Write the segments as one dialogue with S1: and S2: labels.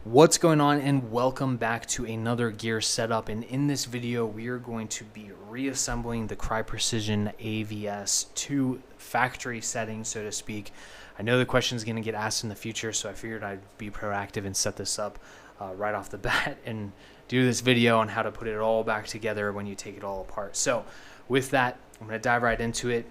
S1: What's going on, and welcome back to another gear setup. And in this video we are going to be reassembling the Crye Precision AVS to factory settings, so to speak. I know the question is going to get asked in the future, so I figured I'd be proactive and set this up right off the bat and do this video on how to put it all back together when you take it all apart. So with that, I'm going to dive right into it.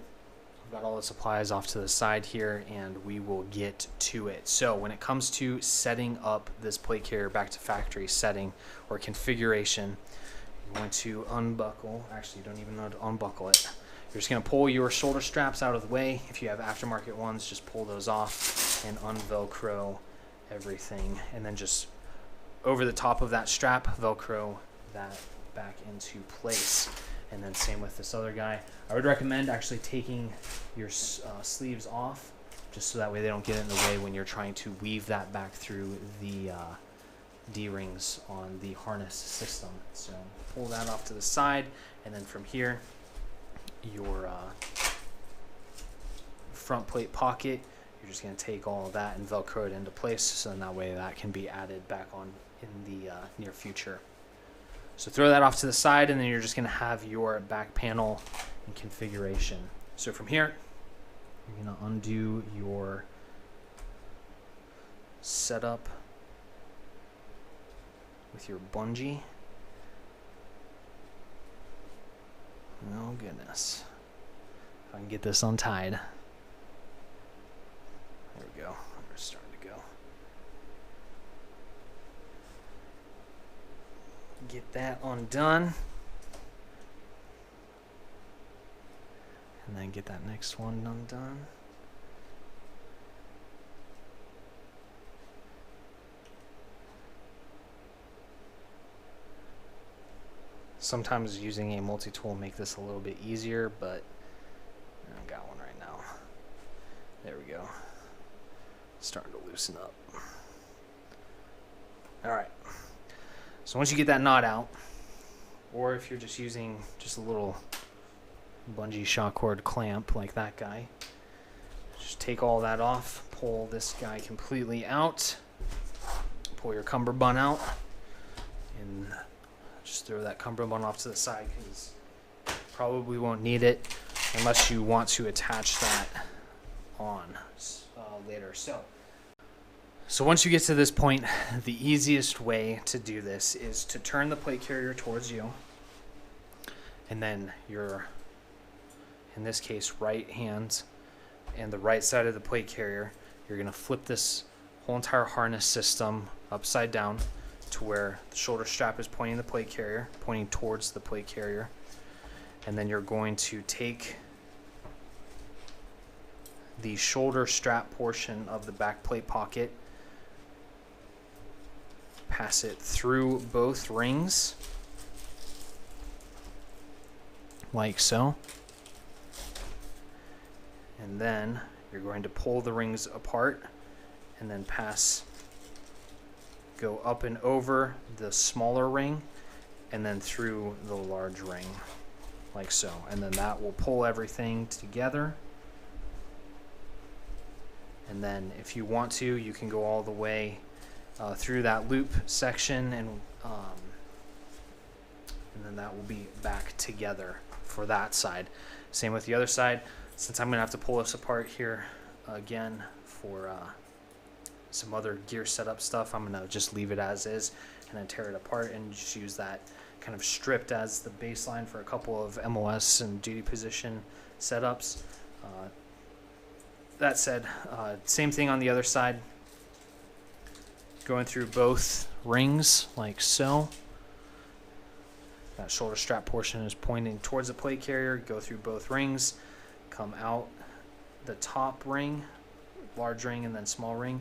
S1: Got all the supplies off to the side here, and we will get to it. So when it comes to setting up this plate carrier back to factory setting or configuration, you want to unbuckle. Actually, you don't even know how to unbuckle it. You're just going to pull your shoulder straps out of the way. If you have aftermarket ones, just pull those off and unvelcro everything, and then just over the top of that strap, velcro that back into place. And then same with this other guy. I would recommend actually taking your sleeves off, just so that way they don't get in the way when you're trying to weave that back through the D-rings on the harness system. So pull that off to the side, and then from here, your front plate pocket, you're just going to take all of that and velcro it into place, so then that way that can be added back on in the near future. So throw that off to the side, and then you're just going to have your back panel in configuration. So from here, you're going to undo your setup with your bungee. Oh goodness. If I can get this untied. There we go. We're starting to go. Get that undone, and then get that next one undone. Sometimes using a multi-tool make this a little bit easier, but I've got one right now. There we go. Starting to loosen up. All right. So once you get that knot out, or if you're just using just a little bungee shock cord clamp like that guy, just take all that off, pull this guy completely out, pull your cummerbund out, and just throw that cummerbund off to the side, because probably won't need it unless you want to attach that on later. So once you get to this point, the easiest way to do this is to turn the plate carrier towards you, and then your, in this case, right hand and the right side of the plate carrier, you're going to flip this whole entire harness system upside down to where the shoulder strap is pointing the plate carrier, pointing towards the plate carrier, and then you're going to take the shoulder strap portion of the back plate pocket, pass it through both rings like so, and then you're going to pull the rings apart and then go up and over the smaller ring and then through the large ring like so, and then that will pull everything together. And then if you want to, you can go all the way through that loop section, and then that will be back together for that side. Same with the other side. Since I'm going to have to pull this apart here again for some other gear setup stuff, I'm going to just leave it as is and then tear it apart and just use that kind of stripped as the baseline for a couple of MOS and duty position setups. That said, same thing on the other side. Going through both rings like so. That shoulder strap portion is pointing towards the plate carrier. Go through both rings, come out the top ring, large ring and then small ring,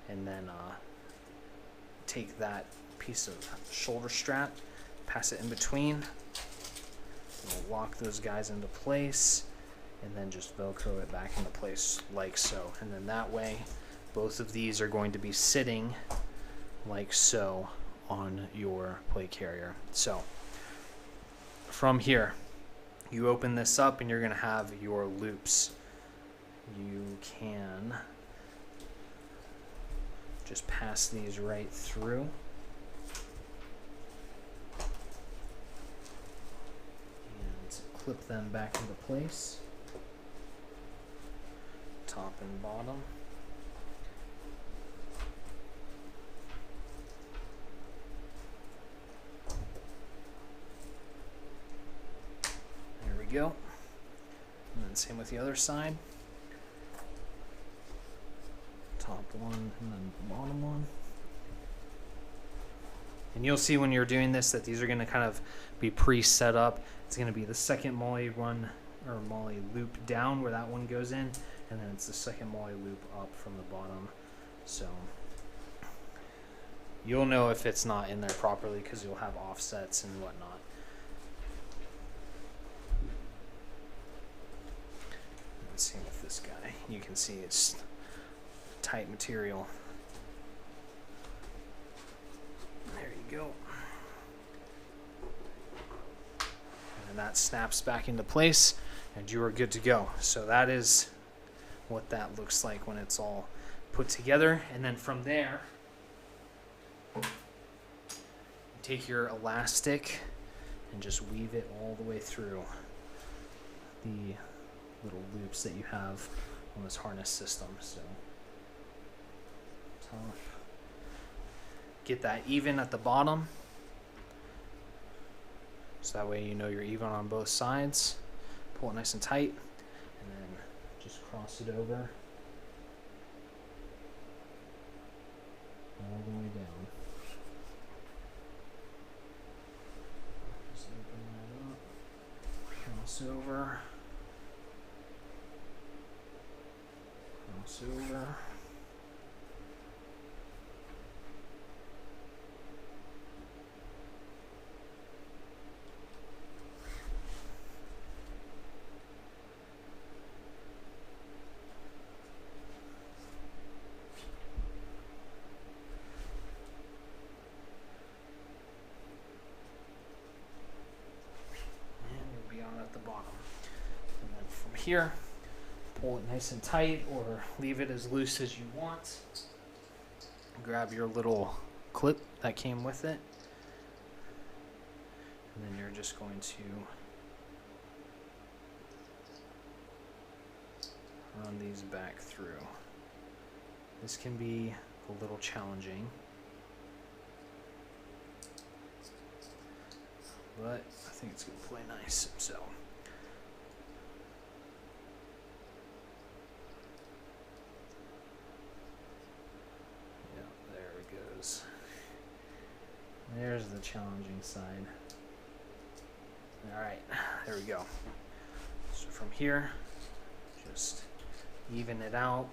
S1: and then take that piece of shoulder strap, pass it in between, we'll lock those guys into place, and then just velcro it back into place like so. And then that way both of these are going to be sitting like so on your plate carrier. So from here, you open this up and you're going to have your loops. You can Just pass these right through. And clip them back into place. Top and bottom. There we go. And then same with the other side. Top one and then bottom one. And you'll see when you're doing this that these are going to kind of be pre-set up. It's going to be the second molly run or molly loop down where that one goes in, and then it's the second molly loop up from the bottom. So you'll know if it's not in there properly because you'll have offsets and whatnot. Let's see with this guy. You can see it's tight material. There you go. And that snaps back into place and you are good to go. So that is what that looks like when it's all put together. And then from there, you take your elastic and just weave it all the way through the little loops that you have on this harness system. So top, get that even at the bottom, so that way you know you're even on both sides. Pull it nice and tight, and then just cross it over all the way down. Just open that up, cross over, cross over. Here, pull it nice and tight or leave it as loose as you want. Grab your little clip that came with it, and then you're just going to run these back through. This can be a little challenging, but I think it's going to play nice. So there's the challenging side. All right, there we go. So from here, just even it out.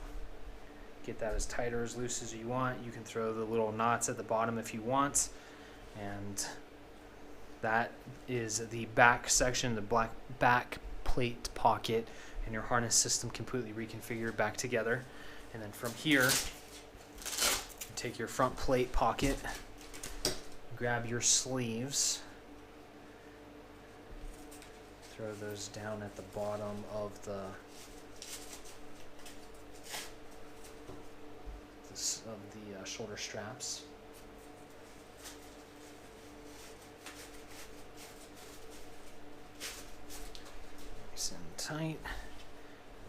S1: Get that as tight or as loose as you want. You can throw the little knots at the bottom if you want. And that is the back section, the back plate pocket, and your harness system completely reconfigured back together. And then from here, you take your front plate pocket, grab your sleeves, throw those down at the bottom of the shoulder straps. Nice and tight.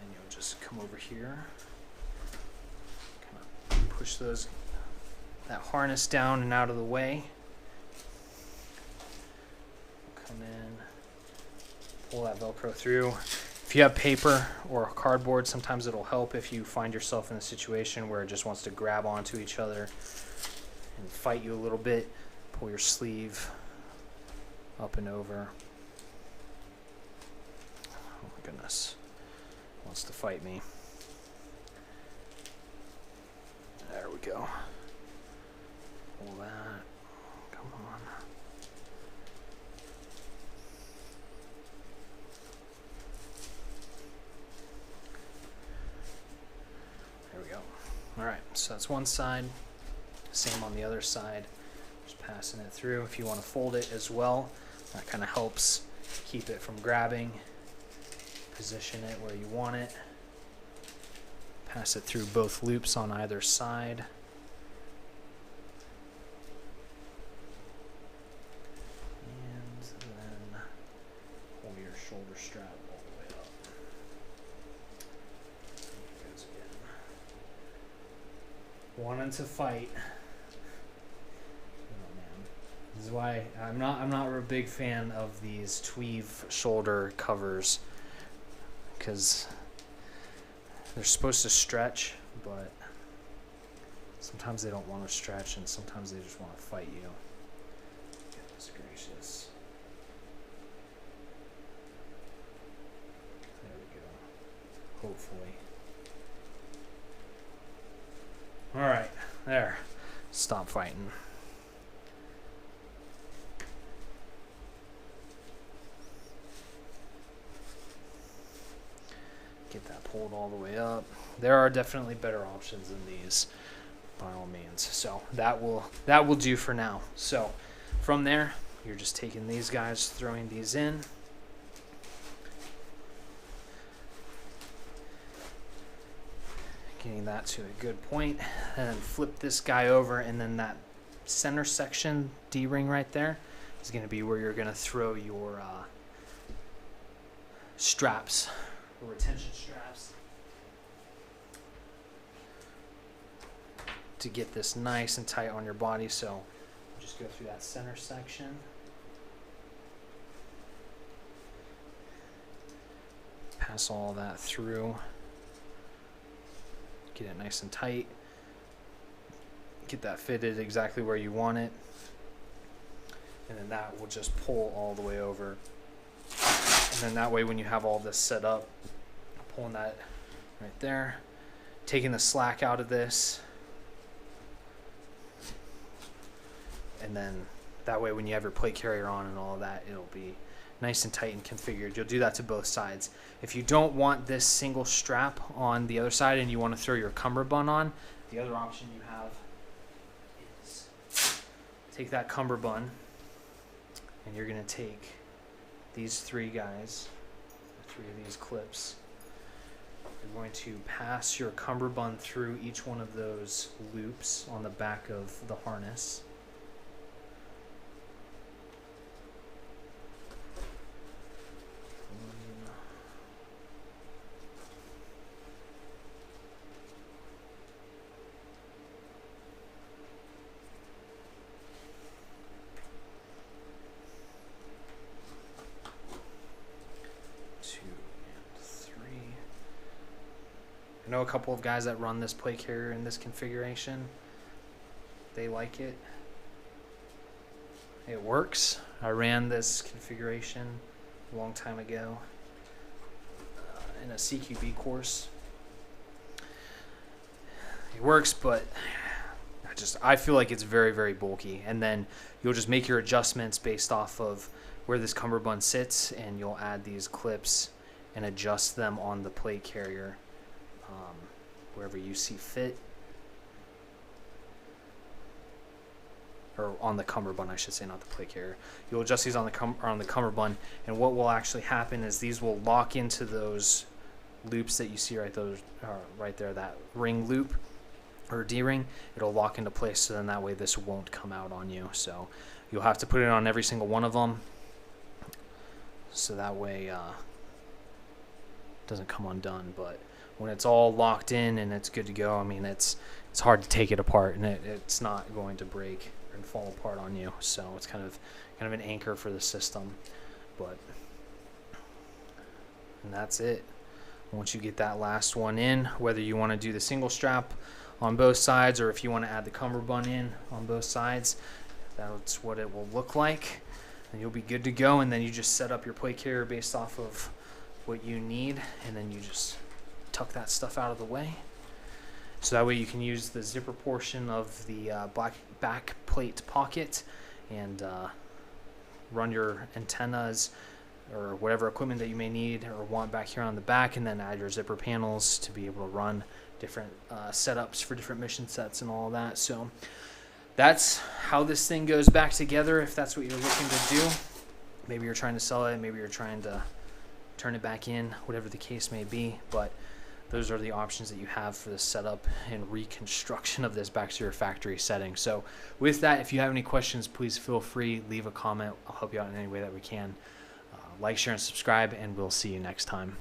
S1: And you'll just come over here, kind of push that harness down and out of the way. Come in, pull that Velcro through. If you have paper or cardboard, sometimes it'll help if you find yourself in a situation where it just wants to grab onto each other and fight you a little bit. Pull your sleeve up and over. Oh my goodness, it wants to fight me. There we go. Pull that, come on. There we go. All right, so that's one side. Same on the other side. Just passing it through. If you want to fold it as well, that kind of helps keep it from grabbing. Position it where you want it. Pass it through both loops on either side. strap all the way up. There it goes again. Wanting to fight. Oh man, this is why I'm not a big fan of these tweave shoulder covers, because they're supposed to stretch, but sometimes they don't want to stretch, and sometimes they just want to fight you. Goodness gracious. There we go. Hopefully. Alright, there. Stop fighting. Get that pulled all the way up. There are definitely better options than these, by all means. So that will do for now. So from there, you're just taking these guys, throwing these in. Getting that to a good point, and then flip this guy over, and then that center section, D-ring right there, is going to be where you're going to throw your straps, or retention straps, to get this nice and tight on your body. So just go through that center section. Pass all that through. Get it nice and tight. Get that fitted exactly where you want it. And then that will just pull all the way over. And then that way, when you have all this set up, pulling that right there, taking the slack out of this, and then that way when you have your plate carrier on and all of that, it'll be nice and tight and configured. You'll do that to both sides. If you don't want this single strap on the other side and you want to throw your cummerbund on, the other option you have is take that cummerbund, and you're going to take these three guys, three of these clips. You're going to pass your cummerbund through each one of those loops on the back of the harness. I know a couple of guys that run this plate carrier in this configuration. They like it. It works. I ran this configuration a long time ago in a CQB course. It works, but I feel like it's very, very bulky. And then you'll just make your adjustments based off of where this cummerbund sits, and you'll add these clips and adjust them on the plate carrier. Wherever you see fit, or on the cummerbund, I should say, not the plate carrier. You'll adjust these on the cummerbund, and what will actually happen is these will lock into those loops that you see right there, that ring loop or D-ring. It'll lock into place, so then that way this won't come out on you. So you'll have to put it on every single one of them, so that way it doesn't come undone. But when it's all locked in and it's good to go, I mean, it's hard to take it apart, and it's not going to break and fall apart on you. So it's kind of an anchor for the system. And that's it. Once you get that last one in, whether you want to do the single strap on both sides or if you want to add the cummerbund in on both sides, that's what it will look like, and you'll be good to go. And then you just set up your plate carrier based off of what you need, and then you just tuck that stuff out of the way, so that way you can use the zipper portion of the back plate pocket and run your antennas or whatever equipment that you may need or want back here on the back, and then add your zipper panels to be able to run different setups for different mission sets and all that. So that's how this thing goes back together, if that's what you're looking to do. Maybe you're trying to sell it, maybe you're trying to turn it back in, whatever the case may be. But those are the options that you have for the setup and reconstruction of this back to your factory setting. So with that, if you have any questions, please feel free, leave a comment. I'll help you out in any way that we can. Like, share, and subscribe, and we'll see you next time.